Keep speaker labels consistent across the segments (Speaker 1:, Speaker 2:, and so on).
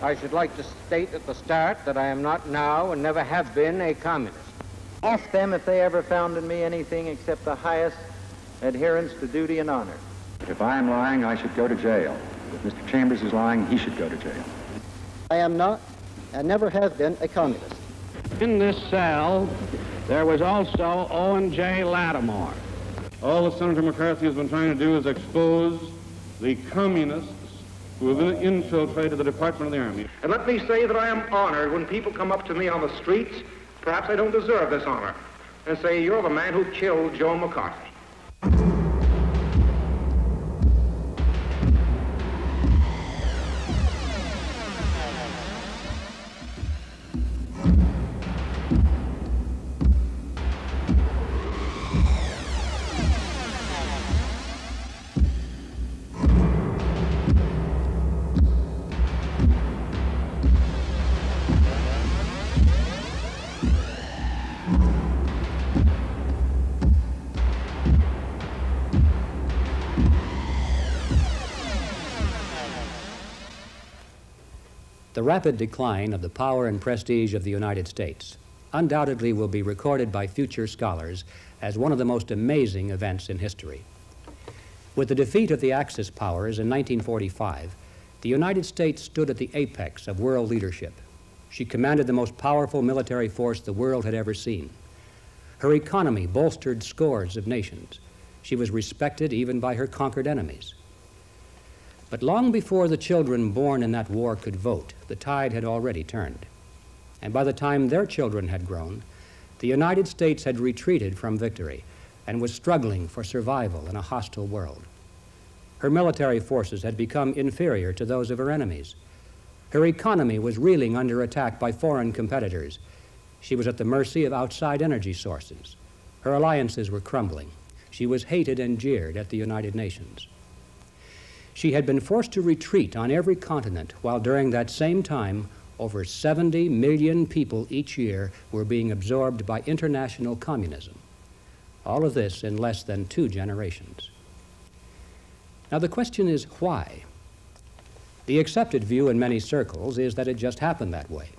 Speaker 1: I should like to state at the start that I am not now and never have been a communist.
Speaker 2: Ask them if they ever found in me anything except the highest adherence to duty and honor.
Speaker 3: If I am lying, I should go to jail. If Mr. Chambers is lying, he should go to jail.
Speaker 4: I am not and never have been a communist.
Speaker 5: In this cell, there was also Owen J. Lattimore.
Speaker 6: All that Senator McCarthy has been trying to do is expose the communists who have infiltrated the Department of the Army.
Speaker 7: And let me say that I am honored when people come up to me on the streets, perhaps I don't deserve this honor, and say, you're the man who killed Joe McCarthy.
Speaker 8: The rapid decline of the power and prestige of the United States undoubtedly will be recorded by future scholars as one of the most amazing events in history. With the defeat of the Axis powers in 1945, the United States stood at the apex of world leadership. She commanded the most powerful military force the world had ever seen. Her economy bolstered scores of nations. She was respected even by her conquered enemies. But long before the children born in that war could vote, the tide had already turned. And by the time their children had grown, the United States had retreated from victory and was struggling for survival in a hostile world. Her military forces had become inferior to those of her enemies. Her economy was reeling under attack by foreign competitors. She was at the mercy of outside energy sources. Her alliances were crumbling. She was hated and jeered at the United Nations. She had been forced to retreat on every continent, while during that same time, over 70 million people each year were being absorbed by international communism. All of this in less than 2 generations. Now the question is why? The accepted view in many circles is that it just happened that way.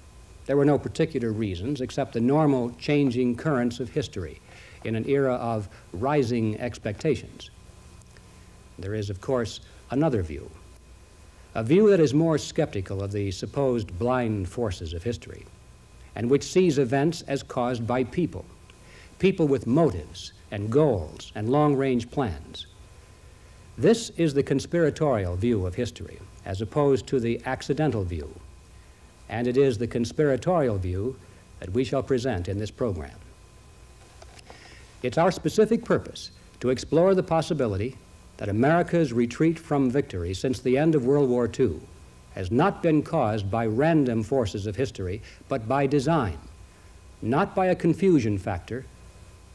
Speaker 8: There were no particular reasons except the normal changing currents of history in an era of rising expectations. There is, of course, another view, a view that is more skeptical of the supposed blind forces of history, and which sees events as caused by people with motives and goals and long-range plans. This is the conspiratorial view of history, as opposed to the accidental view, and it is the conspiratorial view that we shall present in this program. It's our specific purpose to explore the possibility that America's retreat from victory since the end of World War II has not been caused by random forces of history, but by design, not by a confusion factor,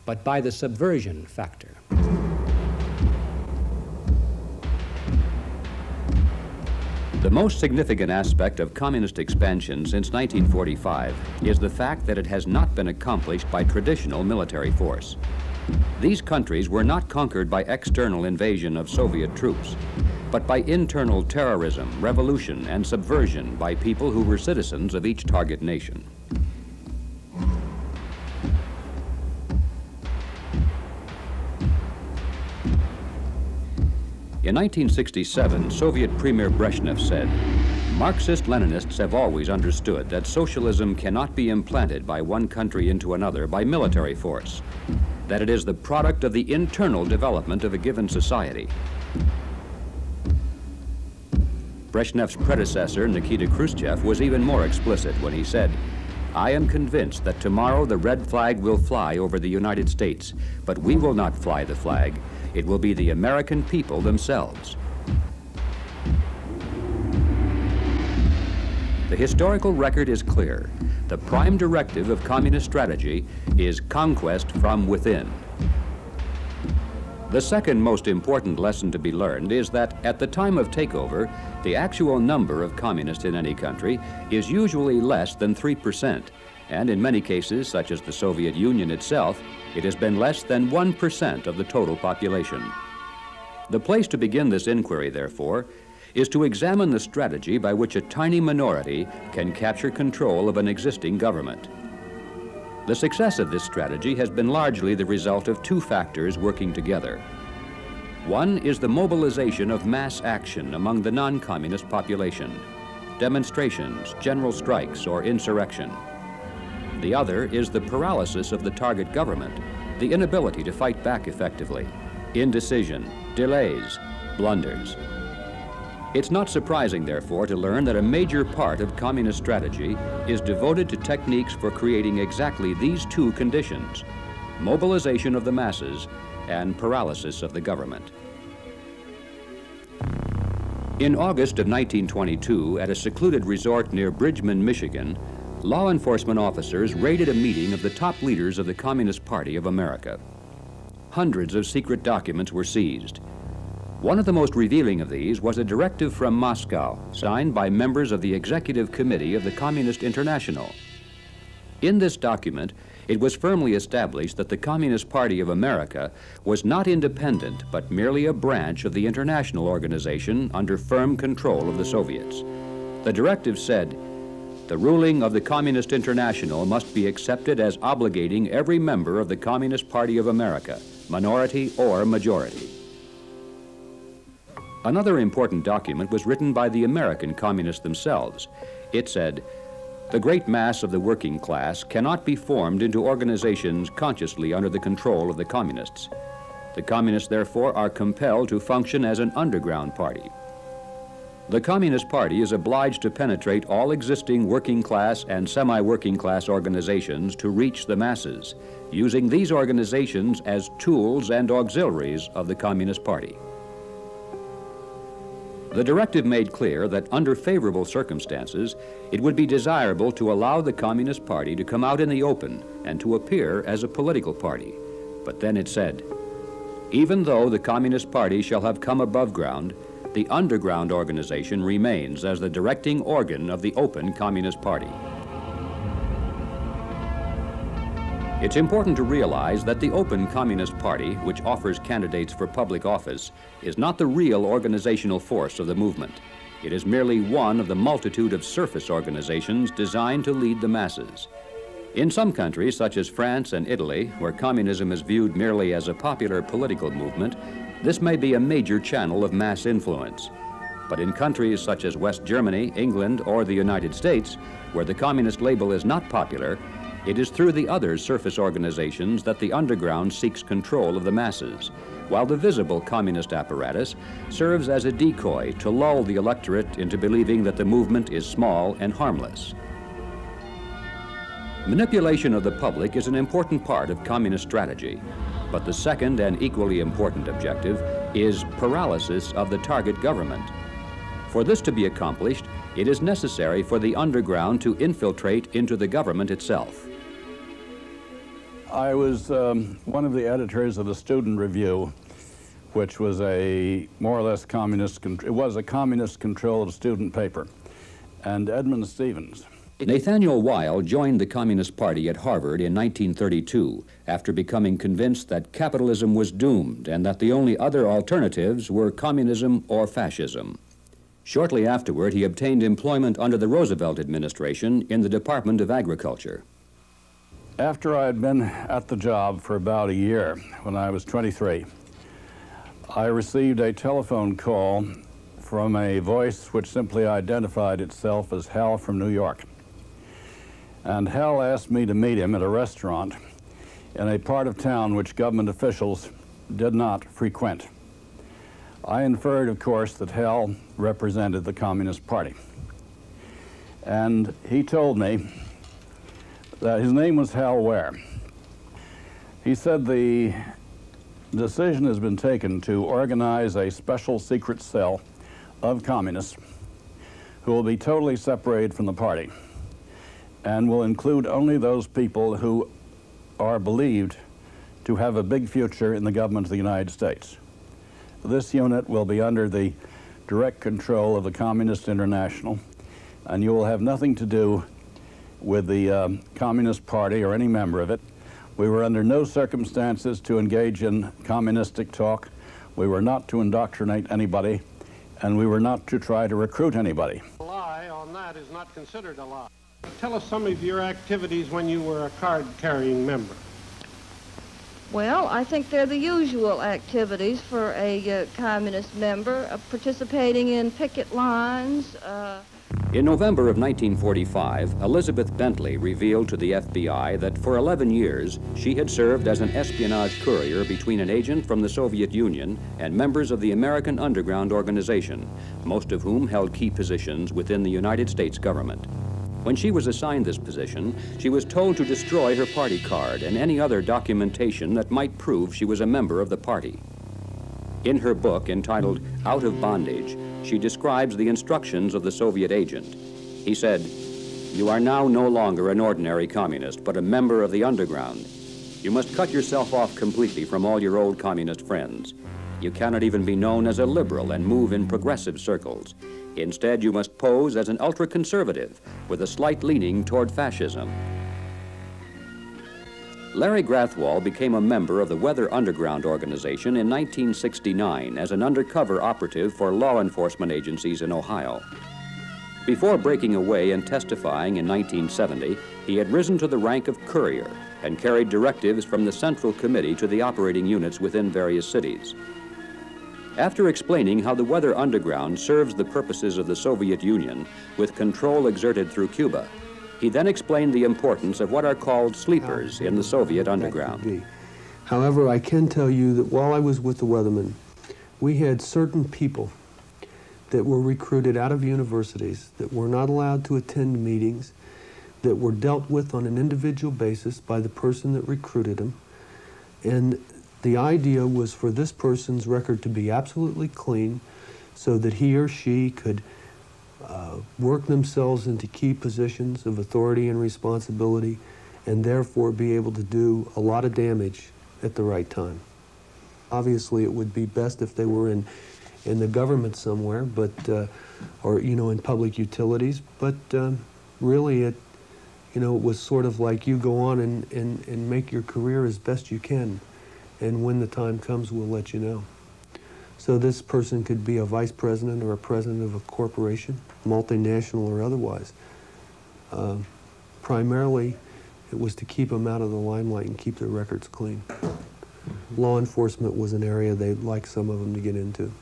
Speaker 8: but by the subversion factor.
Speaker 9: The most significant aspect of communist expansion since 1945 is the fact that it has not been accomplished by traditional military force. These countries were not conquered by external invasion of Soviet troops, but by internal terrorism, revolution, and subversion by people who were citizens of each target nation. In 1967, Soviet Premier Brezhnev said, "Marxist-Leninists have always understood that socialism cannot be implanted by one country into another by military force, that it is the product of the internal development of a given society." Brezhnev's predecessor, Nikita Khrushchev, was even more explicit when he said, "I am convinced that tomorrow the red flag will fly over the United States, but we will not fly the flag. It will be the American people themselves." The historical record is clear. The prime directive of communist strategy is conquest from within. The second most important lesson to be learned is that at the time of takeover, the actual number of communists in any country is usually less than 3%, and in many cases, such as the Soviet Union itself, it has been less than 1% of the total population. The place to begin this inquiry, therefore, is to examine the strategy by which a tiny minority can capture control of an existing government. The success of this strategy has been largely the result of two factors working together. One is the mobilization of mass action among the non-communist population, demonstrations, general strikes, or insurrection. The other is the paralysis of the target government, the inability to fight back effectively, indecision, delays, blunders. It's not surprising, therefore, to learn that a major part of communist strategy is devoted to techniques for creating exactly these two conditions: mobilization of the masses and paralysis of the government. In August of 1922, at a secluded resort near Bridgman, Michigan, law enforcement officers raided a meeting of the top leaders of the Communist Party of America. Hundreds of secret documents were seized. One of the most revealing of these was a directive from Moscow, signed by members of the Executive Committee of the Communist International. In this document, it was firmly established that the Communist Party of America was not independent, but merely a branch of the international organization under firm control of the Soviets. The directive said, "The ruling of the Communist International must be accepted as obligating every member of the Communist Party of America, minority or majority." Another important document was written by the American communists themselves. It said, "The great mass of the working class cannot be formed into organizations consciously under the control of the communists. The communists, therefore, are compelled to function as an underground party. The Communist Party is obliged to penetrate all existing working class and semi-working class organizations to reach the masses, using these organizations as tools and auxiliaries of the Communist Party." The directive made clear that under favorable circumstances, it would be desirable to allow the Communist Party to come out in the open and to appear as a political party. But then it said, "Even though the Communist Party shall have come above ground, the underground organization remains as the directing organ of the open Communist Party." It's important to realize that the open Communist Party, which offers candidates for public office, is not the real organizational force of the movement. It is merely one of the multitude of surface organizations designed to lead the masses. In some countries, such as France and Italy, where communism is viewed merely as a popular political movement, this may be a major channel of mass influence. But in countries such as West Germany, England, or the United States, where the communist label is not popular, it is through the other surface organizations that the underground seeks control of the masses, while the visible communist apparatus serves as a decoy to lull the electorate into believing that the movement is small and harmless. Manipulation of the public is an important part of communist strategy, but the second and equally important objective is paralysis of the target government. For this to be accomplished, it is necessary for the underground to infiltrate into the government itself.
Speaker 10: I was one of the editors of the Student Review, which was a more or less communist-controlled student paper, and Edmund Stevens.
Speaker 9: Nathaniel Weil joined the Communist Party at Harvard in 1932 after becoming convinced that capitalism was doomed and that the only other alternatives were communism or fascism. Shortly afterward, he obtained employment under the Roosevelt administration in the Department of Agriculture.
Speaker 10: After I had been at the job for about a year, when I was 23, I received a telephone call from a voice which simply identified itself as Hal from New York. And Hal asked me to meet him at a restaurant in a part of town which government officials did not frequent. I inferred, of course, that Hal represented the Communist Party. And he told me that his name was Hal Ware. He said the decision has been taken to organize a special secret cell of communists who will be totally separated from the party and will include only those people who are believed to have a big future in the government of the United States. This unit will be under the direct control of the Communist International, and you will have nothing to do with the Communist Party or any member of it. We were under no circumstances to engage in communistic talk. We were not to indoctrinate anybody, and we were not to try to recruit anybody.
Speaker 5: A lie on that is not considered a lie. Tell us some of your activities when you were a card-carrying member.
Speaker 11: Well, I think they're the usual activities for a communist member, participating in picket lines.
Speaker 9: In November of 1945, Elizabeth Bentley revealed to the FBI that for 11 years she had served as an espionage courier between an agent from the Soviet Union and members of the American Underground Organization, most of whom held key positions within the United States government. When she was assigned this position, she was told to destroy her party card and any other documentation that might prove she was a member of the party. In her book entitled Out of Bondage, she describes the instructions of the Soviet agent. He said, "You are now no longer an ordinary communist, but a member of the underground. You must cut yourself off completely from all your old communist friends. You cannot even be known as a liberal and move in progressive circles. Instead, you must pose as an ultra-conservative with a slight leaning toward fascism." Larry Grathwohl became a member of the Weather Underground Organization in 1969 as an undercover operative for law enforcement agencies in Ohio. Before breaking away and testifying in 1970, he had risen to the rank of courier and carried directives from the Central Committee to the operating units within various cities. After explaining how the Weather Underground serves the purposes of the Soviet Union with control exerted through Cuba, he then explained the importance of what are called sleepers in the Soviet underground.
Speaker 12: However, I can tell you that while I was with the Weathermen, we had certain people that were recruited out of universities that were not allowed to attend meetings, that were dealt with on an individual basis by the person that recruited them. And the idea was for this person's record to be absolutely clean so that he or she could work themselves into key positions of authority and responsibility and therefore be able to do a lot of damage at the right time. Obviously, it would be best if they were in the government somewhere, but or in public utilities. But really, it was sort of like you go on and make your career as best you can, and when the time comes, we'll let you know. So this person could be a vice president or a president of a corporation, multinational or otherwise. Primarily, it was to keep them out of the limelight and keep their records clean. Law enforcement was an area they'd like some of them to get into.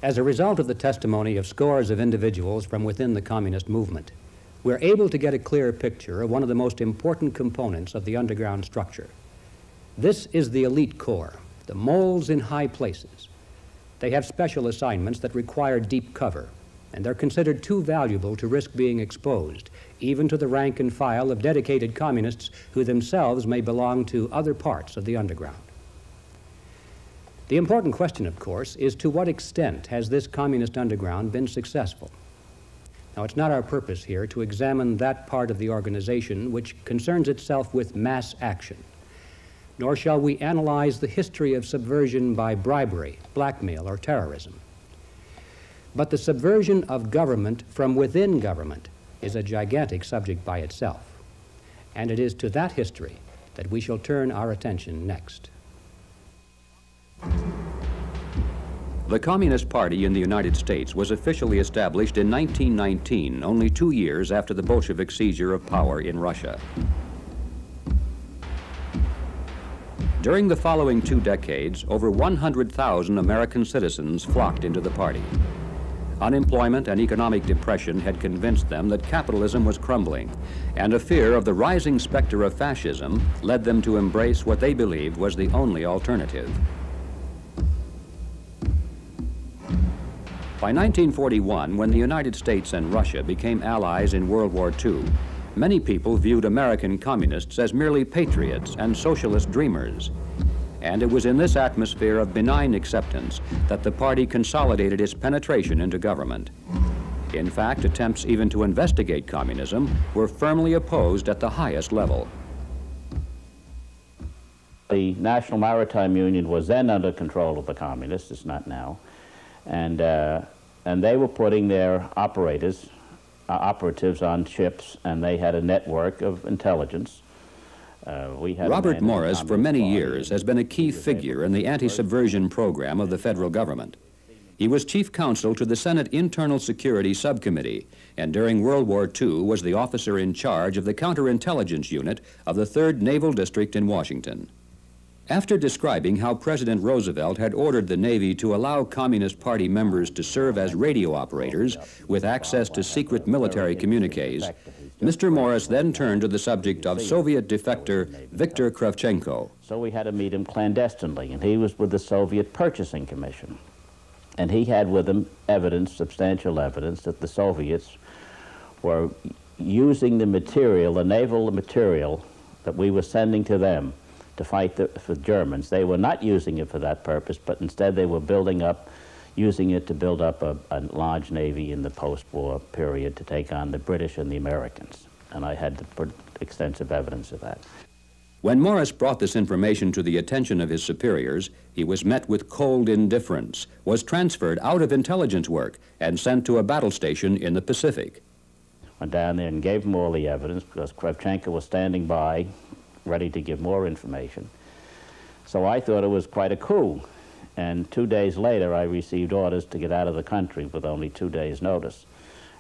Speaker 8: As a result of the testimony of scores of individuals from within the communist movement, we're able to get a clear picture of one of the most important components of the underground structure. This is the elite corps, the moles in high places. They have special assignments that require deep cover, and they're considered too valuable to risk being exposed, even to the rank and file of dedicated communists who themselves may belong to other parts of the underground. The important question, of course, is to what extent has this communist underground been successful? Now, it's not our purpose here to examine that part of the organization which concerns itself with mass action, nor shall we analyze the history of subversion by bribery, blackmail, or terrorism. But the subversion of government from within government is a gigantic subject by itself, and it is to that history that we shall turn our attention next.
Speaker 9: The Communist Party in the United States was officially established in 1919, only 2 years after the Bolshevik seizure of power in Russia. During the following 2 decades, over 100,000 American citizens flocked into the party. Unemployment and economic depression had convinced them that capitalism was crumbling, and a fear of the rising specter of fascism led them to embrace what they believed was the only alternative. By 1941, when the United States and Russia became allies in World War II, many people viewed American communists as merely patriots and socialist dreamers. And it was in this atmosphere of benign acceptance that the party consolidated its penetration into government. In fact, attempts even to investigate communism were firmly opposed at the highest level.
Speaker 13: The National Maritime Union was then under control of the communists, it's not now, and they were putting their operatives on ships, and they had a network of intelligence.
Speaker 9: Robert Morris, for many years, has been a key figure in the anti-subversion program of the federal government. He was chief counsel to the Senate Internal Security Subcommittee, and during World War II was the officer in charge of the counterintelligence unit of the 3rd Naval District in Washington. After describing how President Roosevelt had ordered the Navy to allow Communist Party members to serve as radio operators with access to secret military communiques, Mr. Morris then turned to the subject of Soviet defector Viktor Kravchenko.
Speaker 13: So we had to meet him clandestinely, and he was with the Soviet Purchasing Commission. And he had with him evidence, substantial evidence, that the Soviets were using the material, the naval material that we were sending to them to fight for Germans. They were not using it for that purpose, but instead they were using it to build up a large navy in the post-war period to take on the British and the Americans. And I had extensive evidence of that.
Speaker 9: When Morris brought this information to the attention of his superiors, he was met with cold indifference, was transferred out of intelligence work, and sent to a battle station in the Pacific.
Speaker 13: Went down there and gave him all the evidence because Kravchenko was standing by, ready to give more information. So I thought it was quite a coup. And 2 days later, I received orders to get out of the country with only 2 days' notice.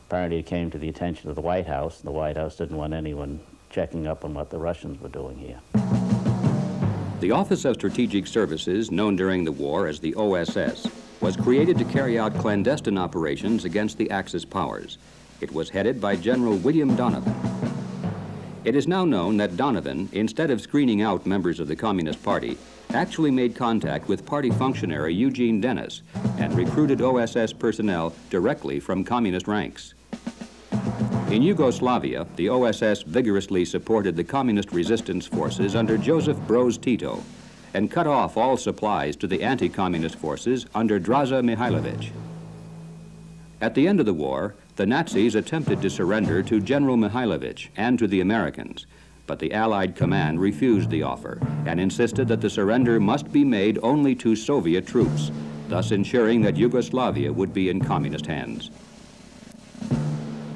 Speaker 13: Apparently, it came to the attention of the White House. The White House didn't want anyone checking up on what the Russians were doing here.
Speaker 9: The Office of Strategic Services, known during the war as the OSS, was created to carry out clandestine operations against the Axis powers. It was headed by General William Donovan. It is now known that Donovan, instead of screening out members of the Communist Party, actually made contact with party functionary Eugene Dennis and recruited OSS personnel directly from communist ranks. In Yugoslavia, the OSS vigorously supported the communist resistance forces under Joseph Broz Tito and cut off all supplies to the anti-communist forces under Draza Mihailovic. At the end of the war, the Nazis attempted to surrender to General Mihailovic and to the Americans, but the Allied command refused the offer and insisted that the surrender must be made only to Soviet troops, thus ensuring that Yugoslavia would be in communist hands.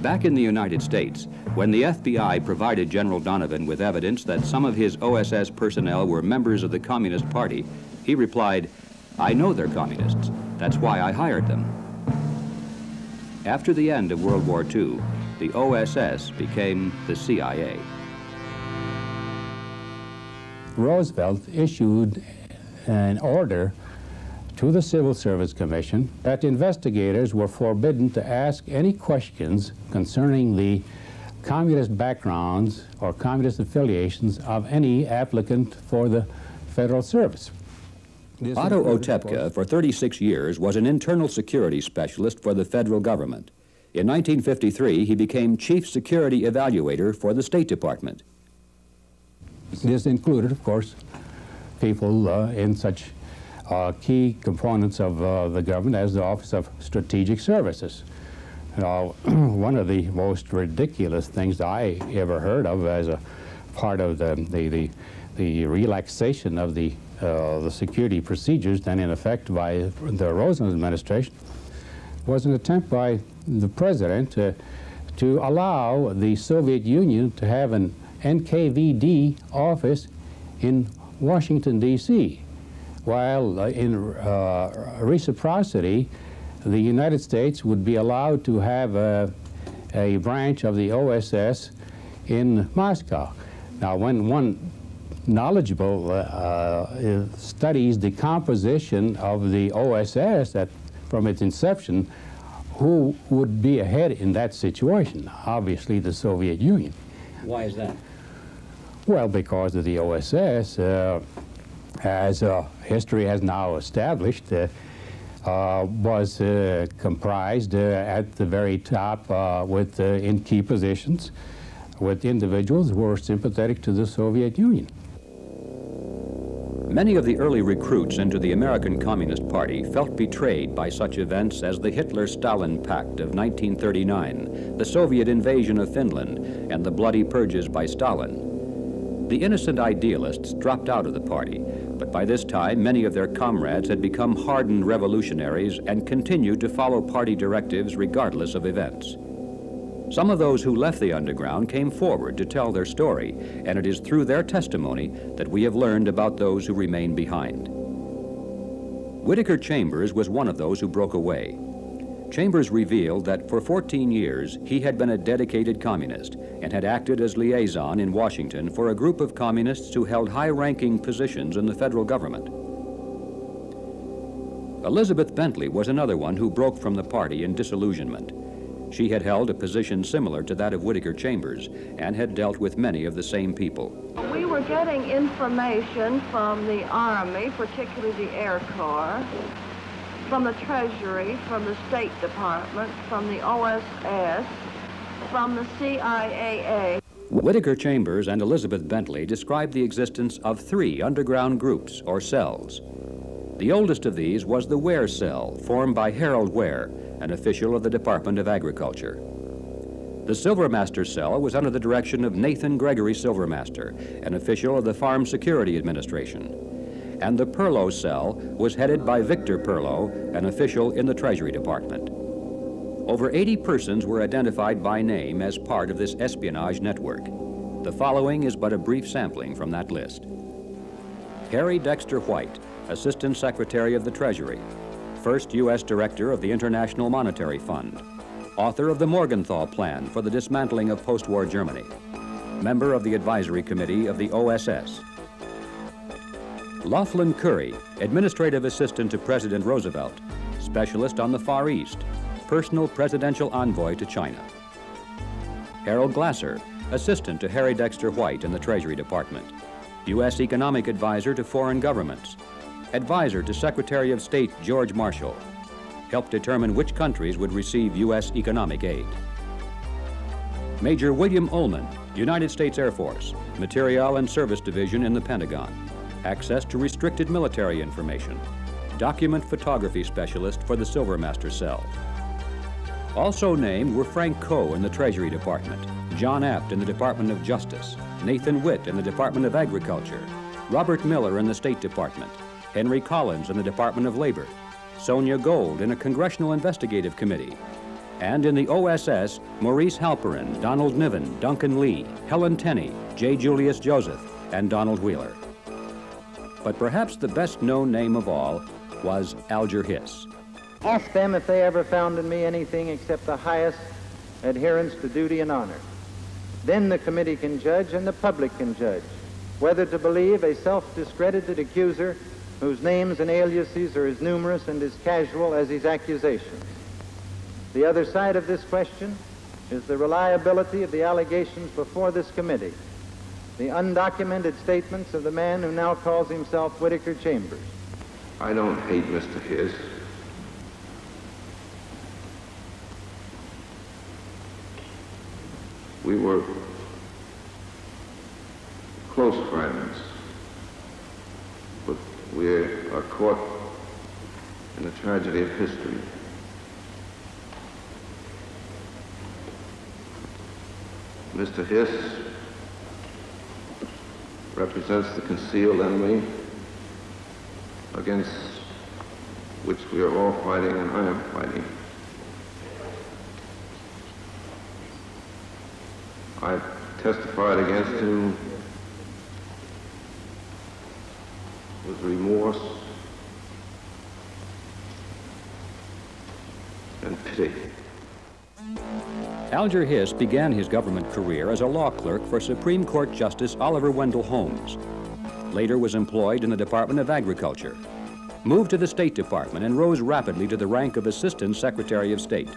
Speaker 9: Back in the United States, when the FBI provided General Donovan with evidence that some of his OSS personnel were members of the Communist Party, he replied, "I know they're communists. That's why I hired them." After the end of World War II, the OSS became the CIA.
Speaker 14: Roosevelt issued an order to the Civil Service Commission that investigators were forbidden to ask any questions concerning the communist backgrounds or communist affiliations of any applicant for the federal service.
Speaker 9: Otto Otepka, for 36 years, was an internal security specialist for the federal government. In 1953, he became chief security evaluator for the State Department.
Speaker 14: This included, of course, people in such key components of the government as the Office of Strategic Services. One of the most ridiculous things I ever heard of as a part of the relaxation of the security procedures then in effect by the Roosevelt administration was an attempt by the president to allow the Soviet Union to have an NKVD office in Washington, D.C., while in reciprocity, the United States would be allowed to have a branch of the OSS in Moscow. Now, when one knowledgeable studies the composition of the OSS from its inception, who would be ahead in that situation? Obviously, the Soviet Union.
Speaker 8: Why is that?
Speaker 14: Well, because of the OSS, as history has now established, was comprised at the very top in key positions with individuals who were sympathetic to the Soviet Union.
Speaker 9: Many of the early recruits into the American Communist Party felt betrayed by such events as the Hitler-Stalin Pact of 1939, the Soviet invasion of Finland, and the bloody purges by Stalin. The innocent idealists dropped out of the party, but by this time many of their comrades had become hardened revolutionaries and continued to follow party directives regardless of events. Some of those who left the underground came forward to tell their story, and it is through their testimony that we have learned about those who remain behind. Whittaker Chambers was one of those who broke away. Chambers revealed that for 14 years he had been a dedicated communist and had acted as liaison in Washington for a group of communists who held high-ranking positions in the federal government. Elizabeth Bentley was another one who broke from the party in disillusionment. She had held a position similar to that of Whittaker Chambers and had dealt with many of the same people.
Speaker 11: We were getting information from the Army, particularly the Air Corps, from the Treasury, from the State Department, from the OSS, from the CIA.
Speaker 9: Whittaker Chambers and Elizabeth Bentley described the existence of 3 underground groups or cells. The oldest of these was the Ware Cell, formed by Harold Ware, an official of the Department of Agriculture. The Silvermaster Cell was under the direction of Nathan Gregory Silvermaster, an official of the Farm Security Administration. And the Perlow Cell was headed by Victor Perlow, an official in the Treasury Department. Over 80 persons were identified by name as part of this espionage network. The following is but a brief sampling from that list. Harry Dexter White, Assistant Secretary of the Treasury, first U.S. Director of the International Monetary Fund, author of the Morgenthau Plan for the dismantling of post-war Germany, member of the Advisory Committee of the OSS. Laughlin Curry, Administrative Assistant to President Roosevelt, Specialist on the Far East, Personal Presidential Envoy to China. Harold Glasser, Assistant to Harry Dexter White in the Treasury Department, U.S. Economic Advisor to Foreign Governments, Advisor to Secretary of State George Marshall, helped determine which countries would receive U.S. economic aid. Major William Ullman, United States Air Force, Material and Service Division in the Pentagon, access to restricted military information, document photography specialist for the Silvermaster Cell. Also named were Frank Coe in the Treasury Department, John Apt in the Department of Justice, Nathan Witt in the Department of Agriculture, Robert Miller in the State Department, Henry Collins in the Department of Labor, Sonia Gold in a Congressional Investigative Committee, and in the OSS, Maurice Halperin, Donald Niven, Duncan Lee, Helen Tenney, J. Julius Joseph, and Donald Wheeler. But perhaps the best-known name of all was Alger Hiss.
Speaker 2: Ask them if they ever found in me anything except the highest adherence to duty and honor. Then the committee can judge and the public can judge whether to believe a self-discredited accuser whose names and aliases are as numerous and as casual as his accusations. The other side of this question is the reliability of the allegations before this committee, the undocumented statements of the man who now calls himself Whittaker Chambers.
Speaker 15: I don't hate Mr. Hiss. We were close friends, but we are caught in the tragedy of history. Mr. Hiss represents the concealed enemy against which we are all fighting, and I am fighting. I testified against him with remorse and pity.
Speaker 9: Alger Hiss began his government career as a law clerk for Supreme Court Justice Oliver Wendell Holmes. Later was employed in the Department of Agriculture, moved to the State Department and rose rapidly to the rank of Assistant Secretary of State.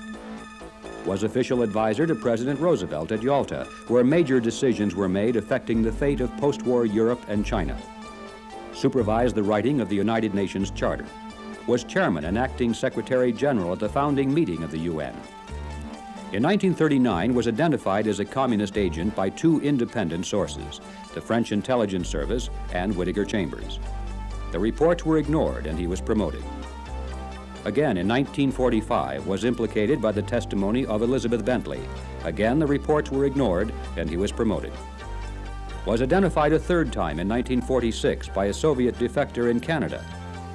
Speaker 9: Was official advisor to President Roosevelt at Yalta, where major decisions were made affecting the fate of post-war Europe and China. Supervised the writing of the United Nations Charter. Was chairman and acting Secretary General at the founding meeting of the UN. In 1939, was identified as a communist agent by two independent sources, the French Intelligence Service and Whittaker Chambers. The reports were ignored and he was promoted. Again, in 1945, was implicated by the testimony of Elizabeth Bentley. Again, the reports were ignored and he was promoted. Was identified a third time in 1946 by a Soviet defector in Canada,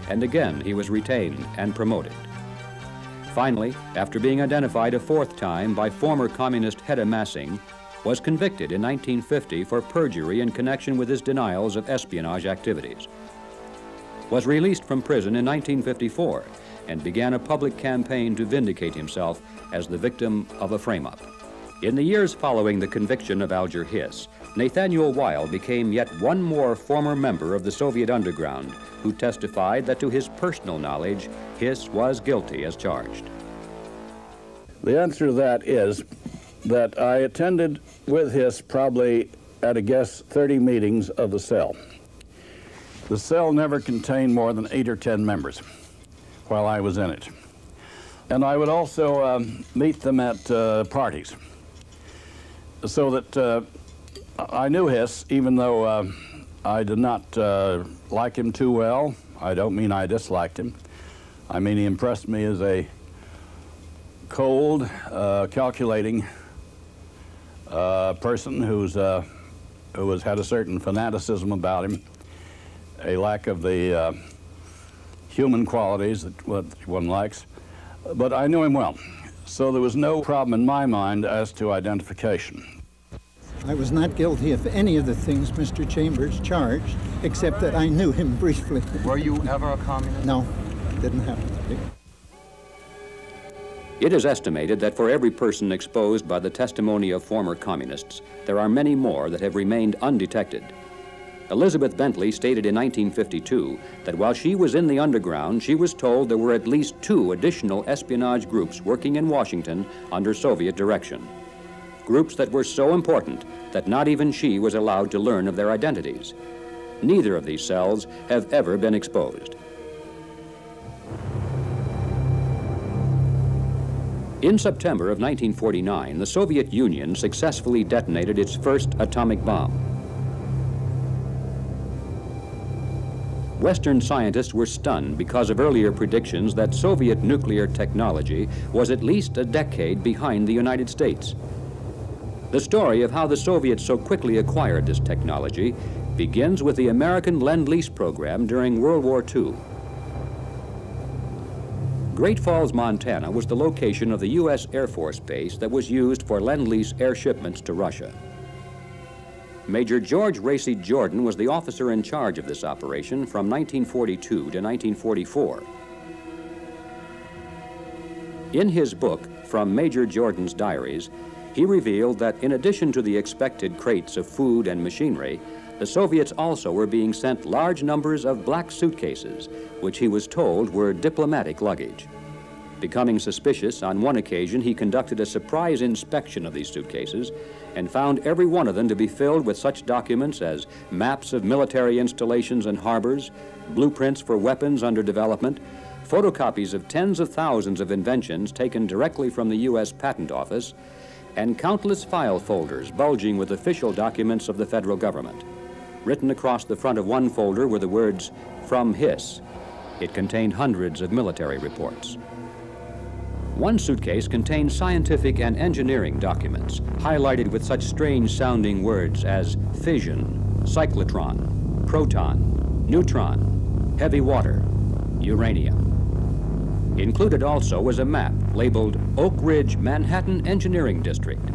Speaker 9: and again he was retained and promoted. Finally, after being identified a fourth time by former communist Hedda Massing, was convicted in 1950 for perjury in connection with his denials of espionage activities. was released from prison in 1954 and began a public campaign to vindicate himself as the victim of a frame-up. In the years following the conviction of Alger Hiss, Nathaniel Weil became yet one more former member of the Soviet underground who testified that to his personal knowledge, Hiss was guilty as charged.
Speaker 10: The answer to that is that I attended with Hiss probably, at a guess, 30 meetings of the cell. The cell never contained more than 8 or 10 members while I was in it. And I would also meet them at parties. So that I knew Hiss, even though I did not like him too well. I don't mean I disliked him. I mean he impressed me as a cold, calculating person who had a certain fanaticism about him, a lack of the human qualities that one likes. But I knew him well, so there was no problem in my mind as to identification.
Speaker 16: I was not guilty of any of the things Mr. Chambers charged, except that I knew him briefly.
Speaker 3: Were you ever a communist?
Speaker 16: No, didn't happen to be.
Speaker 9: It is estimated that for every person exposed by the testimony of former communists, there are many more that have remained undetected. Elizabeth Bentley stated in 1952 that while she was in the underground, she was told there were at least 2 additional espionage groups working in Washington under Soviet direction. Groups that were so important that not even she was allowed to learn of their identities. Neither of these cells have ever been exposed. In September of 1949, the Soviet Union successfully detonated its first atomic bomb. Western scientists were stunned because of earlier predictions that Soviet nuclear technology was at least a decade behind the United States. The story of how the Soviets so quickly acquired this technology begins with the American Lend-Lease program during World War II. Great Falls, Montana was the location of the U.S. Air Force base that was used for Lend-Lease air shipments to Russia. Major George Racy Jordan was the officer in charge of this operation from 1942 to 1944. In his book, From Major Jordan's Diaries, he revealed that in addition to the expected crates of food and machinery, the Soviets also were being sent large numbers of black suitcases, which he was told were diplomatic luggage. Becoming suspicious, on one occasion he conducted a surprise inspection of these suitcases and found every one of them to be filled with such documents as maps of military installations and harbors, blueprints for weapons under development, photocopies of tens of thousands of inventions taken directly from the U.S. Patent Office, and countless file folders bulging with official documents of the federal government. Written across the front of one folder were the words, "From Hiss." It contained hundreds of military reports. One suitcase contained scientific and engineering documents, highlighted with such strange-sounding words as fission, cyclotron, proton, neutron, heavy water, uranium. Included also was a map labeled Oak Ridge, Manhattan Engineering District.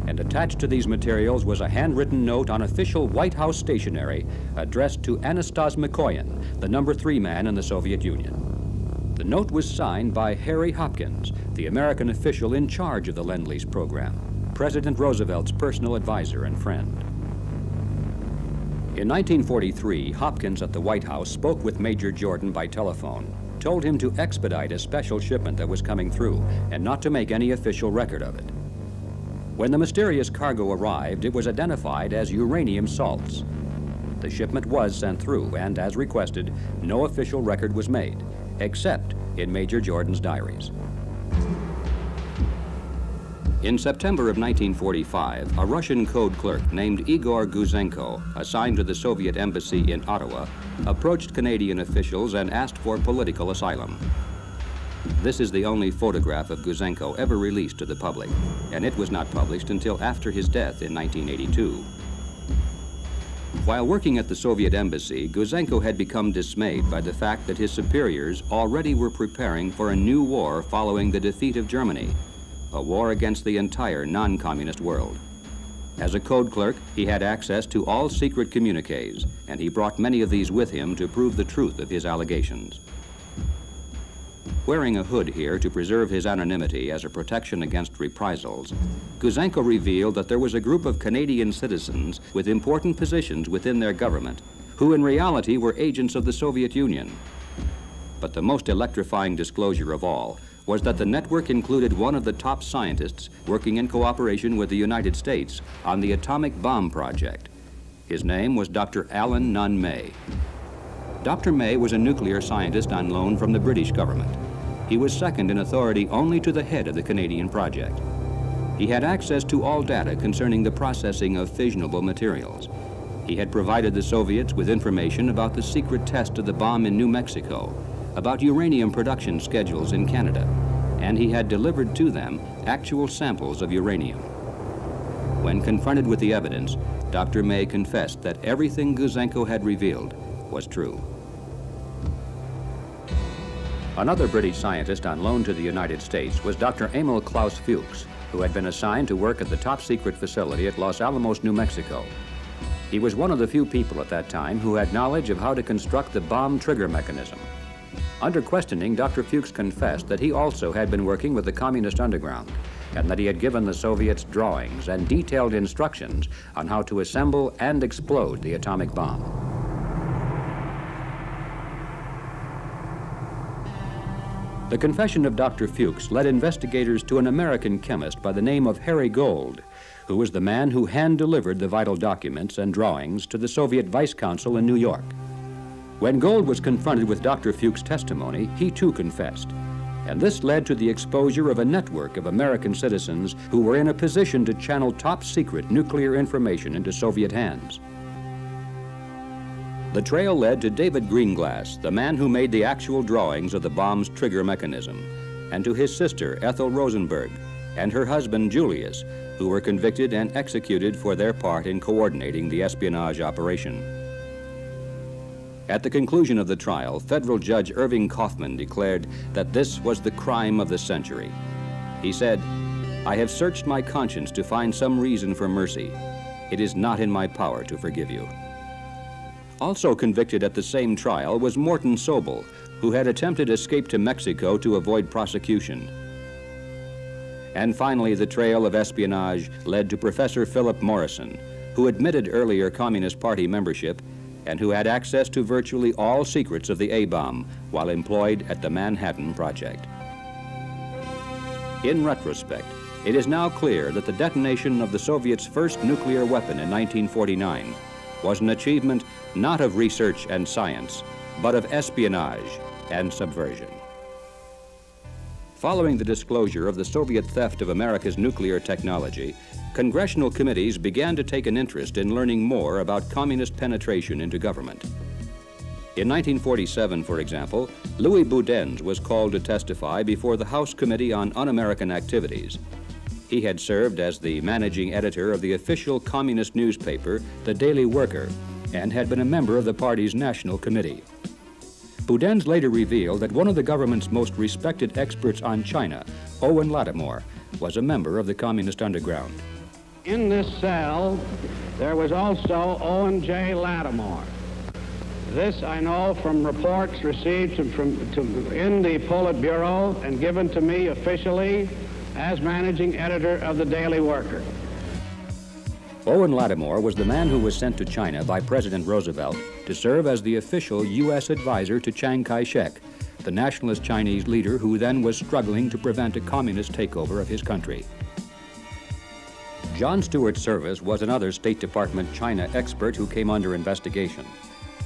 Speaker 9: And attached to these materials was a handwritten note on official White House stationery addressed to Anastas Mikoyan, the number 3 man in the Soviet Union. The note was signed by Harry Hopkins, the American official in charge of the Lend-Lease program, President Roosevelt's personal advisor and friend. In 1943, Hopkins at the White House spoke with Major Jordan by telephone, told him to expedite a special shipment that was coming through and not to make any official record of it. When the mysterious cargo arrived, it was identified as uranium salts. The shipment was sent through, and as requested, no official record was made, except in Major Jordan's diaries. In September of 1945, a Russian code clerk named Igor Guzenko, assigned to the Soviet embassy in Ottawa, approached Canadian officials and asked for political asylum. This is the only photograph of Guzenko ever released to the public, and it was not published until after his death in 1982. While working at the Soviet embassy, Guzenko had become dismayed by the fact that his superiors already were preparing for a new war following the defeat of Germany, a war against the entire non-communist world. As a code clerk, he had access to all secret communiques, and he brought many of these with him to prove the truth of his allegations. Wearing a hood here to preserve his anonymity as a protection against reprisals, Guzenko revealed that there was a group of Canadian citizens with important positions within their government who in reality were agents of the Soviet Union. But the most electrifying disclosure of all was that the network included one of the top scientists working in cooperation with the United States on the atomic bomb project. His name was Dr. Alan Nunn May. Dr. May was a nuclear scientist on loan from the British government. He was second in authority only to the head of the Canadian project. He had access to all data concerning the processing of fissionable materials. He had provided the Soviets with information about the secret test of the bomb in New Mexico, about uranium production schedules in Canada, and he had delivered to them actual samples of uranium. When confronted with the evidence, Dr. May confessed that everything Guzenko had revealed was true. Another British scientist on loan to the United States was Dr. Emil Klaus Fuchs, who had been assigned to work at the top secret facility at Los Alamos, New Mexico. He was one of the few people at that time who had knowledge of how to construct the bomb trigger mechanism. Under questioning, Dr. Fuchs confessed that he also had been working with the Communist underground and that he had given the Soviets drawings and detailed instructions on how to assemble and explode the atomic bomb. The confession of Dr. Fuchs led investigators to an American chemist by the name of Harry Gold, who was the man who hand-delivered the vital documents and drawings to the Soviet Vice Consul in New York. When Gold was confronted with Dr. Fuchs' testimony, he too confessed, and this led to the exposure of a network of American citizens who were in a position to channel top-secret nuclear information into Soviet hands. The trail led to David Greenglass, the man who made the actual drawings of the bomb's trigger mechanism, and to his sister, Ethel Rosenberg, and her husband, Julius, who were convicted and executed for their part in coordinating the espionage operation. At the conclusion of the trial, federal judge Irving Kaufman declared that this was the crime of the century. He said, "I have searched my conscience to find some reason for mercy. It is not in my power to forgive you." Also convicted at the same trial was Morton Sobel, who had attempted escape to Mexico to avoid prosecution. And finally, the trail of espionage led to Professor Philip Morrison, who admitted earlier Communist Party membership and who had access to virtually all secrets of the A-bomb while employed at the Manhattan Project. In retrospect, it is now clear that the detonation of the Soviets' first nuclear weapon in 1949 was an achievement not of research and science, but of espionage and subversion. Following the disclosure of the Soviet theft of America's nuclear technology, congressional committees began to take an interest in learning more about communist penetration into government. In 1947, for example, Louis Boudens was called to testify before the House Committee on Un-American Activities. He had served as the managing editor of the official communist newspaper, The Daily Worker, and had been a member of the party's national committee. Boudens later revealed that one of the government's most respected experts on China, Owen Lattimore, was a member of the communist underground.
Speaker 5: In this cell, there was also Owen J. Lattimore. This I know from reports received in the Politburo and given to me officially as managing editor of the Daily Worker.
Speaker 9: Owen Lattimore was the man who was sent to China by President Roosevelt to serve as the official U.S. advisor to Chiang Kai-shek, the nationalist Chinese leader who then was struggling to prevent a communist takeover of his country. John Stuart Service was another State Department China expert who came under investigation.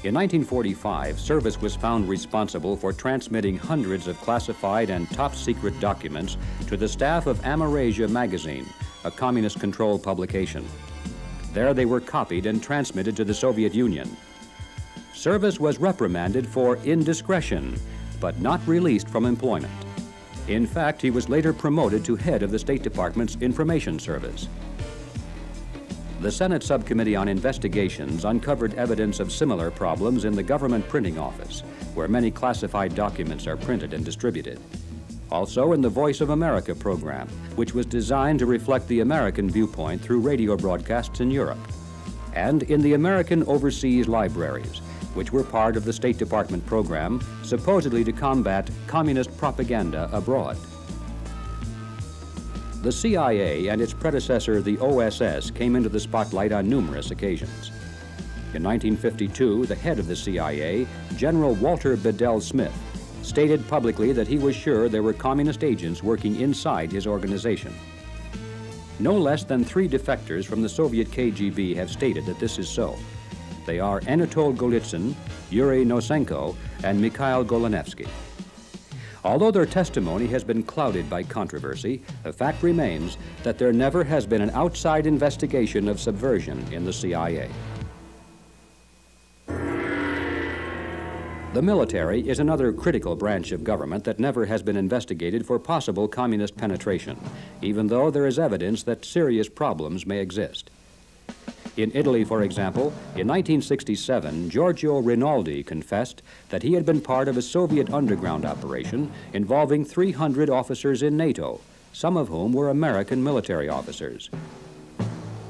Speaker 9: In 1945, Service was found responsible for transmitting hundreds of classified and top-secret documents to the staff of Amerasia magazine, a communist-controlled publication. There they were copied and transmitted to the Soviet Union. Service was reprimanded for indiscretion, but not released from employment. In fact, he was later promoted to head of the State Department's Information Service. The Senate Subcommittee on Investigations uncovered evidence of similar problems in the government printing office, where many classified documents are printed and distributed. Also in the Voice of America program, which was designed to reflect the American viewpoint through radio broadcasts in Europe. And in the American Overseas Libraries, which were part of the State Department program, supposedly to combat communist propaganda abroad. The CIA and its predecessor, the OSS, came into the spotlight on numerous occasions. In 1952, the head of the CIA, General Walter Bedell Smith, stated publicly that he was sure there were communist agents working inside his organization. No less than 3 defectors from the Soviet KGB have stated that this is so. They are Anatol Golitsyn, Yuri Nosenko, and Mikhail Golanevsky. Although their testimony has been clouded by controversy, the fact remains that there never has been an outside investigation of subversion in the CIA. The military is another critical branch of government that never has been investigated for possible communist penetration, even though there is evidence that serious problems may exist. In Italy, for example, in 1967, Giorgio Rinaldi confessed that he had been part of a Soviet underground operation involving 300 officers in NATO, some of whom were American military officers.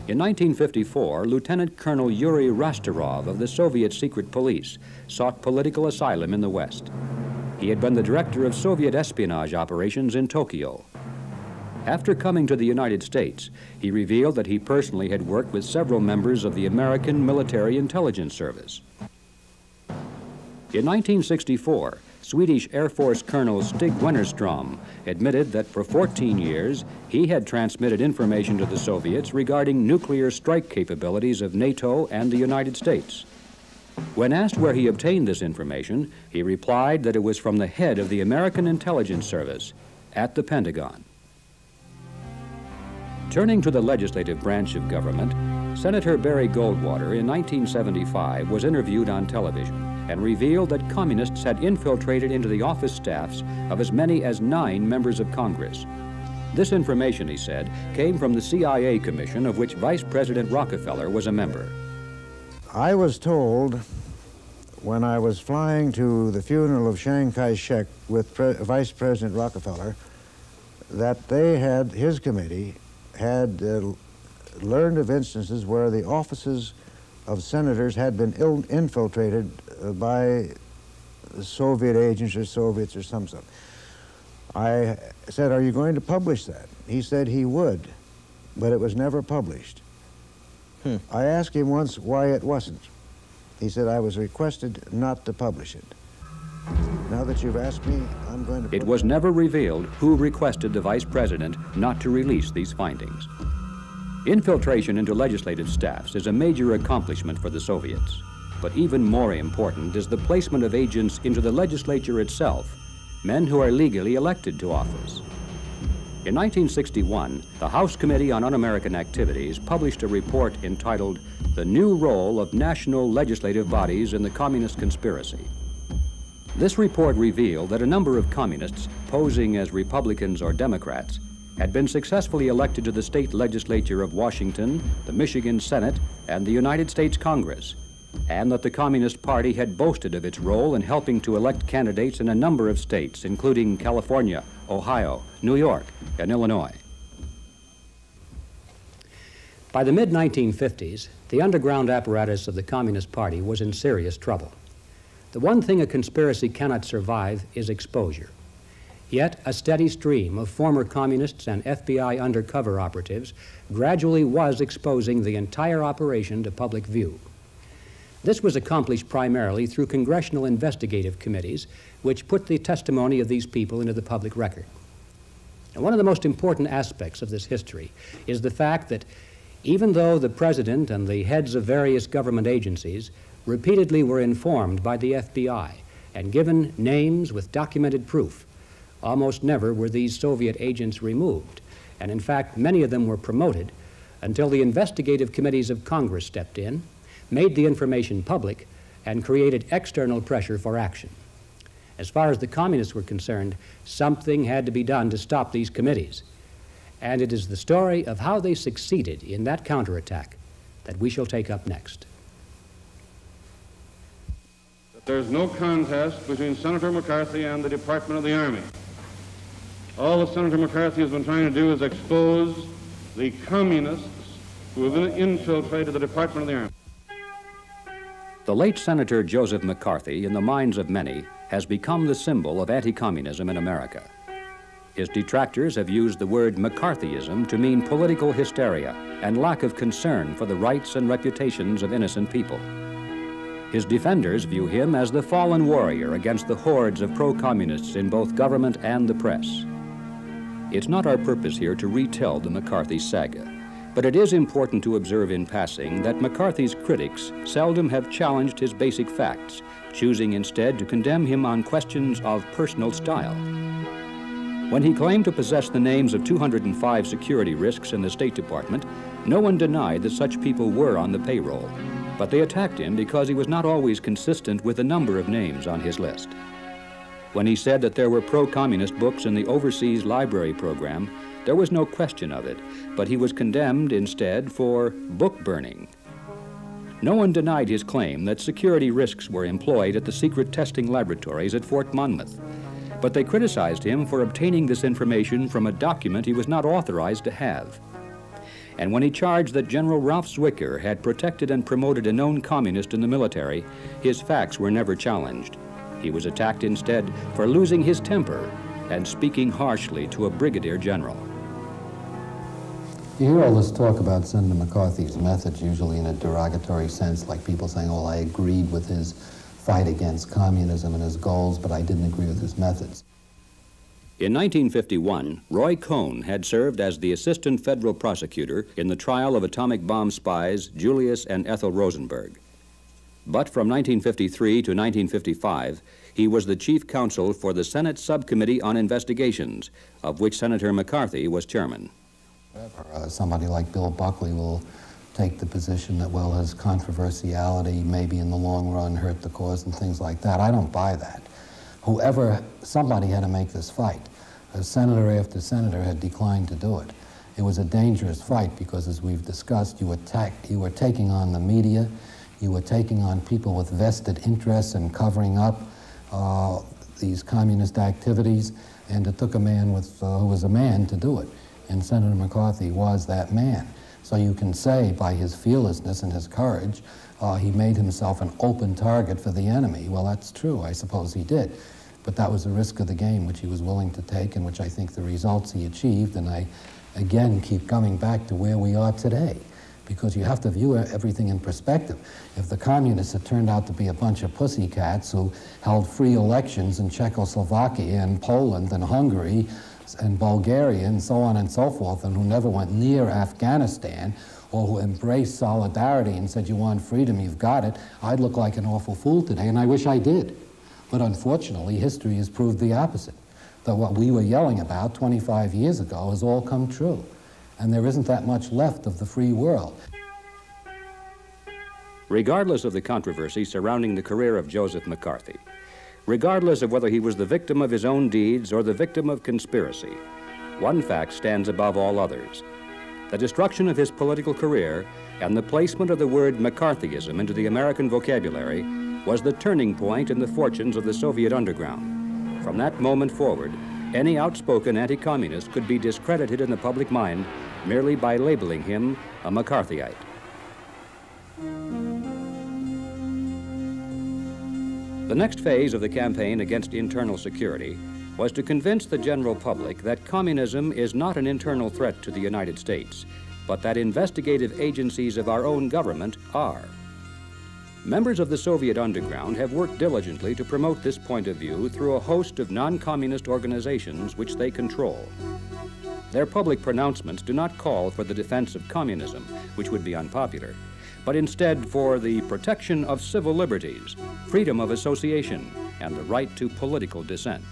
Speaker 9: In 1954, Lieutenant Colonel Yuri Rastorov of the Soviet Secret Police sought political asylum in the West. He had been the director of Soviet espionage operations in Tokyo. After coming to the United States, he revealed that he personally had worked with several members of the American Military Intelligence Service. In 1964, Swedish Air Force Colonel Stig Wennerstrom admitted that for 14 years he had transmitted information to the Soviets regarding nuclear strike capabilities of NATO and the United States. When asked where he obtained this information, he replied that it was from the head of the American Intelligence Service at the Pentagon. Turning to the legislative branch of government, Senator Barry Goldwater in 1975 was interviewed on television and revealed that communists had infiltrated into the office staffs of as many as 9 members of Congress. This information, he said, came from the CIA commission of which Vice President Rockefeller was a member.
Speaker 17: I was told when I was flying to the funeral of Chiang Kai-shek with Vice President Rockefeller that his committee had learned of instances where the offices of senators had been infiltrated by Soviet agents or Soviets or some sort. I said, "Are you going to publish that?" He said he would, but it was never published. I asked him once why it wasn't. He said, "I was requested not to publish it." Now that you've asked me, I'm going to...
Speaker 9: It was never revealed who requested the Vice President not to release these findings. Infiltration into legislative staffs is a major accomplishment for the Soviets. But even more important is the placement of agents into the legislature itself, men who are legally elected to office. In 1961, the House Committee on Un-American Activities published a report entitled "The New Role of National Legislative Bodies in the Communist Conspiracy." This report revealed that a number of communists, posing as Republicans or Democrats, had been successfully elected to the state legislature of Washington, the Michigan Senate, and the United States Congress, and that the Communist Party had boasted of its role in helping to elect candidates in a number of states, including California, Ohio, New York, and Illinois.
Speaker 8: By the mid-1950s, the underground apparatus of the Communist Party was in serious trouble. The one thing a conspiracy cannot survive is exposure. Yet a steady stream of former communists and FBI undercover operatives gradually was exposing the entire operation to public view. This was accomplished primarily through Congressional Investigative Committees, which put the testimony of these people into the public record. Now, one of the most important aspects of this history is the fact that even though the President and the heads of various government agencies repeatedly were informed by the FBI and given names with documented proof, almost never were these Soviet agents removed, and in fact many of them were promoted until the investigative committees of Congress stepped in, made the information public, and created external pressure for action. As far as the communists were concerned, something had to be done to stop these committees, and it is the story of how they succeeded in that counterattack that we shall take up next.
Speaker 6: There's no contest between Senator McCarthy and the Department of the Army. All that Senator McCarthy has been trying to do is expose the communists who have infiltrated the Department of the Army.
Speaker 9: The late Senator Joseph McCarthy, in the minds of many, has become the symbol of anti-communism in America. His detractors have used the word McCarthyism to mean political hysteria and lack of concern for the rights and reputations of innocent people. His defenders view him as the fallen warrior against the hordes of pro-communists in both government and the press. It's not our purpose here to retell the McCarthy saga, but it is important to observe in passing that McCarthy's critics seldom have challenged his basic facts, choosing instead to condemn him on questions of personal style. When he claimed to possess the names of 205 security risks in the State Department, no one denied that such people were on the payroll, but they attacked him because he was not always consistent with the number of names on his list. When he said that there were pro-communist books in the overseas library program, there was no question of it, but he was condemned instead for book burning. No one denied his claim that security risks were employed at the secret testing laboratories at Fort Monmouth, but they criticized him for obtaining this information from a document he was not authorized to have. And when he charged that General Ralph Zwicker had protected and promoted a known communist in the military, his facts were never challenged. He was attacked instead for losing his temper and speaking harshly to a brigadier general.
Speaker 18: You hear all this talk about Senator McCarthy's methods, usually in a derogatory sense, like people saying, oh, I agreed with his fight against communism and his goals, but I didn't agree with his methods.
Speaker 9: In 1951, Roy Cohn had served as the assistant federal prosecutor in the trial of atomic bomb spies Julius and Ethel Rosenberg. But from 1953 to 1955, he was the chief counsel for the Senate Subcommittee on Investigations, of which Senator McCarthy was chairman.
Speaker 18: Somebody like Bill Buckley will take the position that, well, his controversiality maybe in the long run hurt the cause and things like that. I don't buy that. Somebody had to make this fight. Senator after senator had declined to do it. It was a dangerous fight because, as we've discussed, you were taking on the media, you were taking on people with vested interests in covering up these communist activities, and it took a man who was a man to do it. And Senator McCarthy was that man. So you can say by his fearlessness and his courage, he made himself an open target for the enemy. Well, that's true, I suppose he did. But that was the risk of the game which he was willing to take, and which I think the results he achieved, and I again keep coming back to where we are today, because you have to view everything in perspective. If the communists had turned out to be a bunch of pussycats who held free elections in Czechoslovakia and Poland and Hungary and Bulgaria and so on and so forth, and who never went near Afghanistan, or who embraced solidarity and said, you want freedom, you've got it, I'd look like an awful fool today, and I wish I did. But unfortunately, history has proved the opposite, that what we were yelling about 25 years ago has all come true, and there isn't that much left of the free world.
Speaker 9: Regardless of the controversy surrounding the career of Joseph McCarthy, regardless of whether he was the victim of his own deeds or the victim of conspiracy, one fact stands above all others. The destruction of his political career and the placement of the word McCarthyism into the American vocabulary was the turning point in the fortunes of the Soviet underground. From that moment forward, any outspoken anti-communist could be discredited in the public mind merely by labeling him a McCarthyite. The next phase of the campaign against internal security was to convince the general public that communism is not an internal threat to the United States, but that investigative agencies of our own government are. Members of the Soviet underground have worked diligently to promote this point of view through a host of non-communist organizations which they control. Their public pronouncements do not call for the defense of communism, which would be unpopular, but instead for the protection of civil liberties, freedom of association, and the right to political dissent.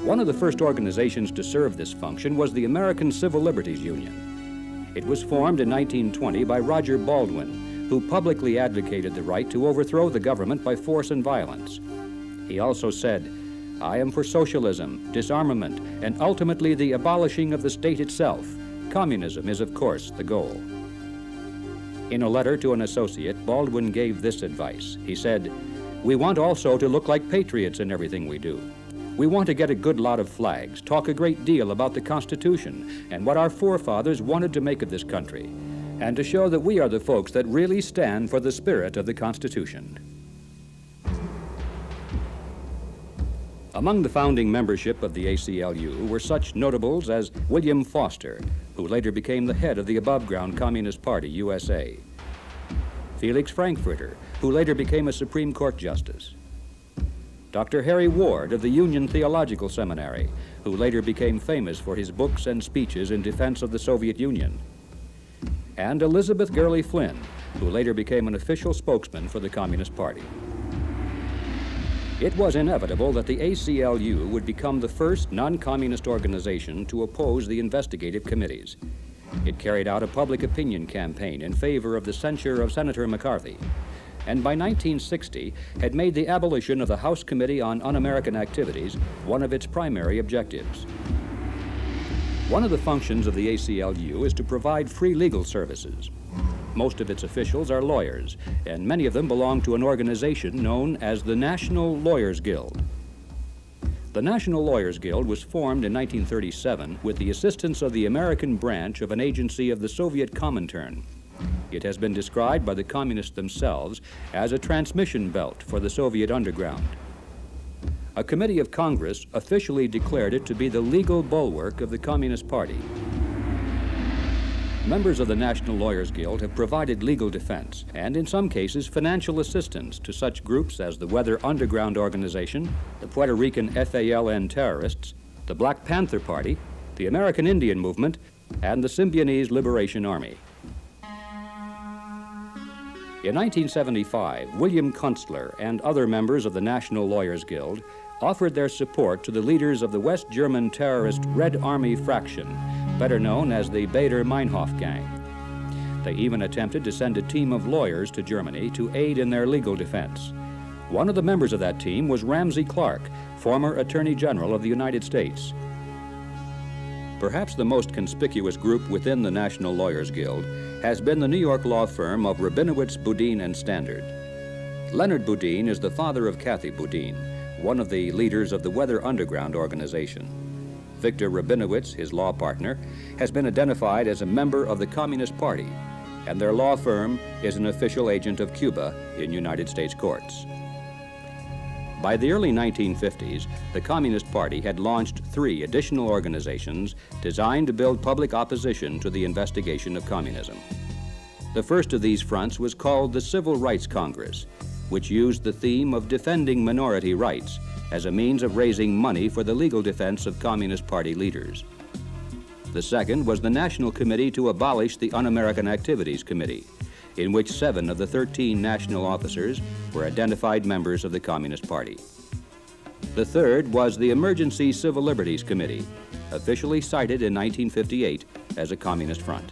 Speaker 9: One of the first organizations to serve this function was the American Civil Liberties Union. It was formed in 1920 by Roger Baldwin, who publicly advocated the right to overthrow the government by force and violence. He also said, "I am for socialism, disarmament, and ultimately the abolishing of the state itself. Communism is, of course, the goal." In a letter to an associate, Baldwin gave this advice. He said, "We want also to look like patriots in everything we do. We want to get a good lot of flags, talk a great deal about the Constitution and what our forefathers wanted to make of this country, and to show that we are the folks that really stand for the spirit of the Constitution. Among the founding membership of the ACLU were such notables as William Foster, who later became the head of the above-ground Communist Party, USA. Felix Frankfurter, who later became a Supreme Court justice. Dr. Harry Ward of the Union Theological Seminary, who later became famous for his books and speeches in defense of the Soviet Union. And Elizabeth Gurley Flynn, who later became an official spokesman for the Communist Party. It was inevitable that the ACLU would become the first non-communist organization to oppose the investigative committees. It carried out a public opinion campaign in favor of the censure of Senator McCarthy, and by 1960 had made the abolition of the House Committee on Un-American Activities one of its primary objectives. One of the functions of the ACLU is to provide free legal services. Most of its officials are lawyers, and many of them belong to an organization known as the National Lawyers Guild. The National Lawyers Guild was formed in 1937 with the assistance of the American branch of an agency of the Soviet Comintern. It has been described by the communists themselves as a transmission belt for the Soviet underground. A committee of Congress officially declared it to be the legal bulwark of the Communist Party. Members of the National Lawyers Guild have provided legal defense and, in some cases, financial assistance to such groups as the Weather Underground Organization, the Puerto Rican FALN terrorists, the Black Panther Party, the American Indian Movement, and the Symbionese Liberation Army. In 1975, William Kunstler and other members of the National Lawyers Guild offered their support to the leaders of the West German terrorist Red Army Fraction, better known as the Baader-Meinhof Gang. They even attempted to send a team of lawyers to Germany to aid in their legal defense. One of the members of that team was Ramsey Clark, former Attorney General of the United States. Perhaps the most conspicuous group within the National Lawyers Guild has been the New York law firm of Rabinowitz, Boudin, and Standard. Leonard Boudin is the father of Kathy Boudin, one of the leaders of the Weather Underground organization. Victor Rabinowitz, his law partner, has been identified as a member of the Communist Party, and their law firm is an official agent of Cuba in United States courts. By the early 1950s, the Communist Party had launched 3 additional organizations designed to build public opposition to the investigation of communism. The first of these fronts was called the Civil Rights Congress, which used the theme of defending minority rights as a means of raising money for the legal defense of Communist Party leaders. The second was the National Committee to Abolish the Un-American Activities Committee, in which 7 of the 13 national officers were identified members of the Communist Party. The third was the Emergency Civil Liberties Committee, officially cited in 1958 as a communist front.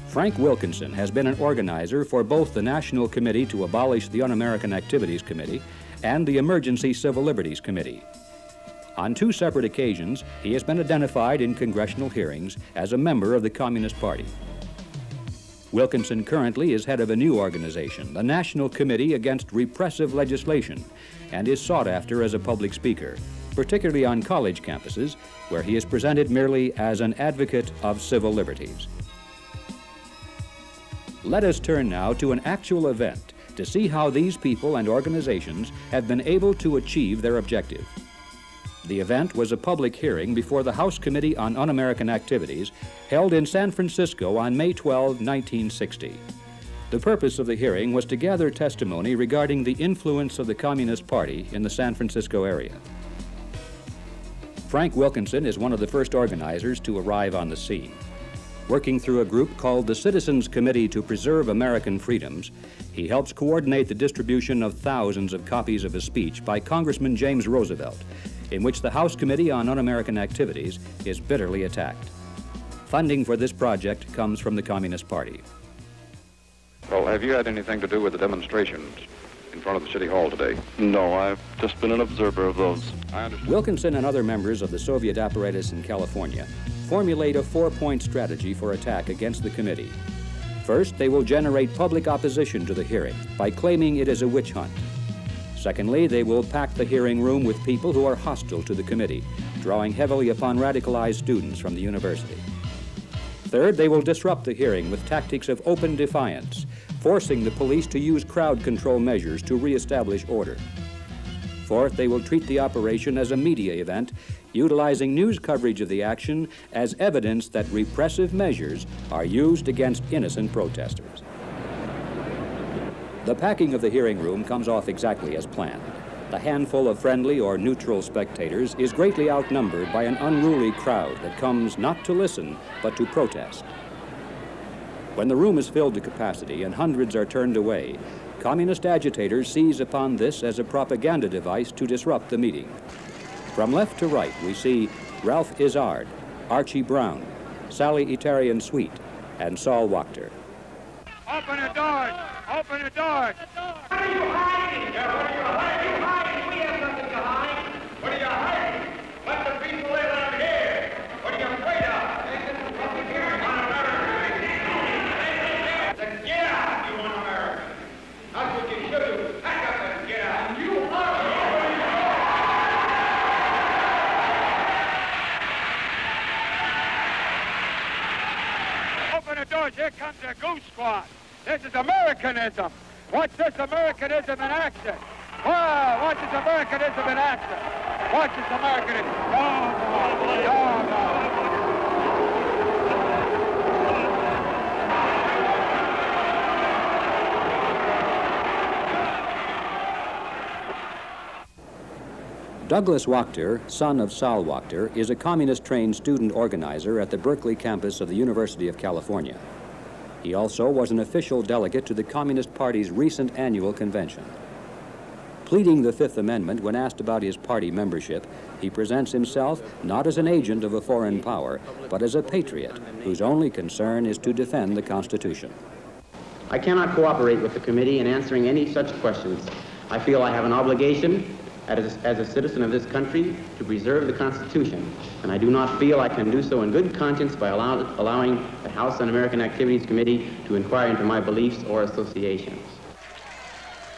Speaker 9: Frank Wilkinson has been an organizer for both the National Committee to Abolish the Un-American Activities Committee and the Emergency Civil Liberties Committee. On 2 separate occasions, he has been identified in congressional hearings as a member of the Communist Party. Wilkinson currently is head of a new organization, the National Committee Against Repressive Legislation, and is sought after as a public speaker, particularly on college campuses, where he is presented merely as an advocate of civil liberties. Let us turn now to an actual event to see how these people and organizations have been able to achieve their objective. The event was a public hearing before the House Committee on Un-American Activities held in San Francisco on May 12, 1960. The purpose of the hearing was to gather testimony regarding the influence of the Communist Party in the San Francisco area. Frank Wilkinson is one of the first organizers to arrive on the scene. Working through a group called the Citizens Committee to Preserve American Freedoms, he helps coordinate the distribution of thousands of copies of his speech by Congressman James Roosevelt, in which the House Committee on Un-American Activities is bitterly attacked. Funding for this project comes from the Communist Party.
Speaker 3: Well, have you had anything to do with the demonstrations in front of the City Hall today?
Speaker 19: No, I've just been an observer of those.
Speaker 3: I understand.
Speaker 9: Wilkinson and other members of the Soviet apparatus in California formulate a 4-point strategy for attack against the committee. First, they will generate public opposition to the hearing by claiming it is a witch hunt. Secondly, they will pack the hearing room with people who are hostile to the committee, drawing heavily upon radicalized students from the university. Third, they will disrupt the hearing with tactics of open defiance, forcing the police to use crowd control measures to reestablish order. Fourth, they will treat the operation as a media event, utilizing news coverage of the action as evidence that repressive measures are used against innocent protesters. The packing of the hearing room comes off exactly as planned. The handful of friendly or neutral spectators is greatly outnumbered by an unruly crowd that comes not to listen, but to protest. When the room is filled to capacity and hundreds are turned away, communist agitators seize upon this as a propaganda device to disrupt the meeting. From left to right, we see Ralph Izzard, Archie Brown, Sally Etarian Sweet, and Saul Wachter.
Speaker 20: Open the doors! Open the doors! What are you hiding? What are you hiding? We have nothing to hide. What are you hiding? Let the people live out here. What are you afraid of? Then get out, you un-American. That's what you should do. Pack up and get out. And you are. Open the doors. Here comes the goose squad. This is Americanism. Watch this Americanism in action. Wow, watch this Americanism in action. Watch this Americanism.
Speaker 9: Douglas Wachter, son of Saul Wachter, is a communist-trained student organizer at the Berkeley campus of the University of California. He also was an official delegate to the Communist Party's recent annual convention. Pleading the Fifth Amendment when asked about his party membership, he presents himself not as an agent of a foreign power, but as a patriot whose only concern is to defend the Constitution.
Speaker 21: I cannot cooperate with the committee in answering any such questions. I feel I have an obligation as a citizen of this country to preserve the Constitution, and I do not feel I can do so in good conscience by allowing the House Un-American Activities Committee to inquire into my beliefs or associations.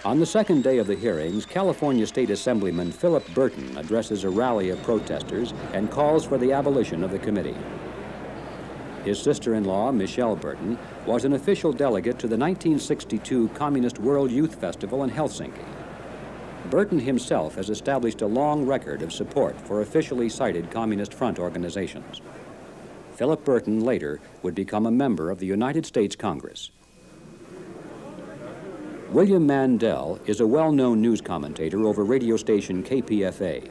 Speaker 9: On the second day of the hearings, California State Assemblyman Philip Burton addresses a rally of protesters and calls for the abolition of the committee. His sister-in-law, Michelle Burton, was an official delegate to the 1962 Communist World Youth Festival in Helsinki. Burton himself has established a long record of support for officially cited Communist Front organizations. Philip Burton later would become a member of the United States Congress. William Mandel is a well-known news commentator over radio station KPFA.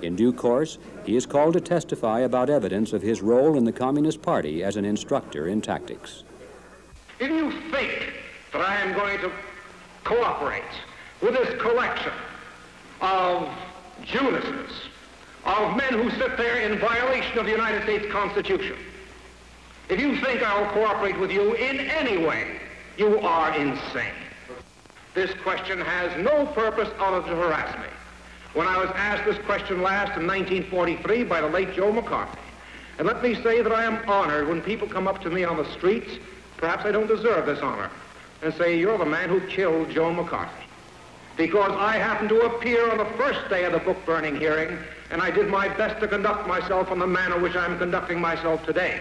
Speaker 9: In due course, he is called to testify about evidence of his role in the Communist Party as an instructor in tactics.
Speaker 7: If you think that I am going to cooperate with this collection of Judases, of men who sit there in violation of the United States Constitution, if you think I'll cooperate with you in any way, you are insane. This question has no purpose other than to harass me. When I was asked this question last in 1943 by the late Joe McCarthy, and let me say that I am honored when people come up to me on the streets, perhaps I don't deserve this honor, and say, you're the man who killed Joe McCarthy. Because I happened to appear on the first day of the book-burning hearing, and I did my best to conduct myself in the manner which I'm conducting myself today.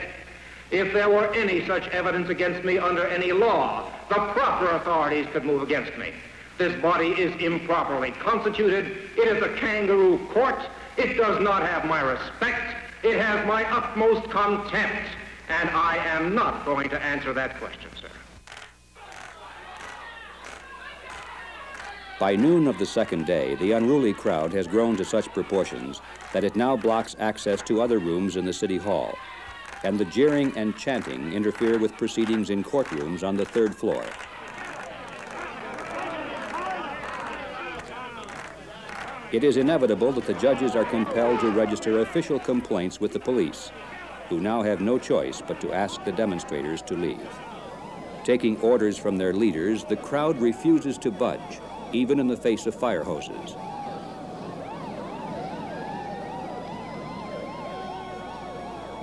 Speaker 7: If there were any such evidence against me under any law, the proper authorities could move against me. This body is improperly constituted. It is a kangaroo court. It does not have my respect. It has my utmost contempt. And I am not going to answer that question, sir.
Speaker 9: By noon of the second day, the unruly crowd has grown to such proportions that it now blocks access to other rooms in the City Hall, and the jeering and chanting interfere with proceedings in courtrooms on the third floor. It is inevitable that the judges are compelled to register official complaints with the police, who now have no choice but to ask the demonstrators to leave. Taking orders from their leaders, the crowd refuses to budge, even in the face of fire hoses.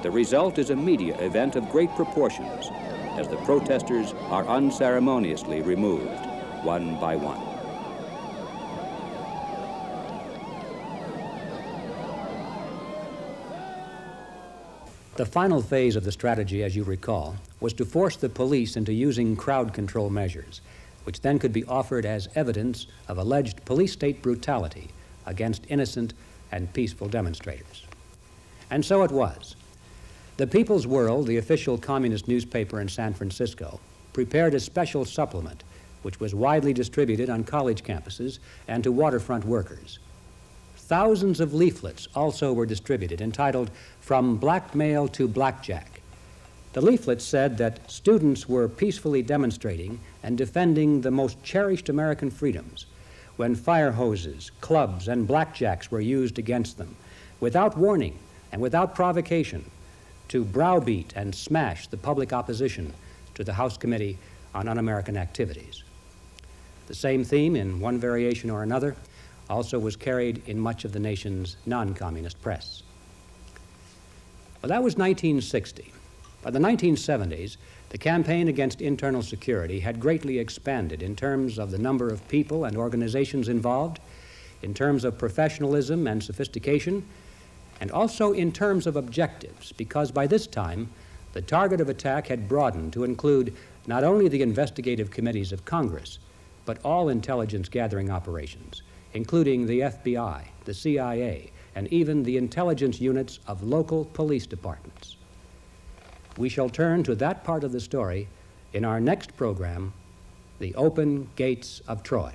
Speaker 9: The result is a media event of great proportions, as the protesters are unceremoniously removed, one by one.
Speaker 8: The final phase of the strategy, as you recall, was to force the police into using crowd control measures, which then could be offered as evidence of alleged police-state brutality against innocent and peaceful demonstrators. And so it was. The People's World, the official communist newspaper in San Francisco, prepared a special supplement which was widely distributed on college campuses and to waterfront workers. Thousands of leaflets also were distributed entitled "From Blackmail to Blackjack." The leaflets said that students were peacefully demonstrating and defending the most cherished American freedoms when fire hoses, clubs, and blackjacks were used against them without warning and without provocation to browbeat and smash the public opposition to the House Committee on Un-American Activities. The same theme, in one variation or another, also was carried in much of the nation's non-communist press. Well, that was 1960. By the 1970s, the campaign against internal security had greatly expanded in terms of the number of people and organizations involved, in terms of professionalism and sophistication, and also in terms of objectives, because by this time, the target of attack had broadened to include not only the investigative committees of Congress, but all intelligence gathering operations, including the FBI, the CIA, and even the intelligence units of local police departments. We shall turn to that part of the story in our next program, The Open Gates of Troy.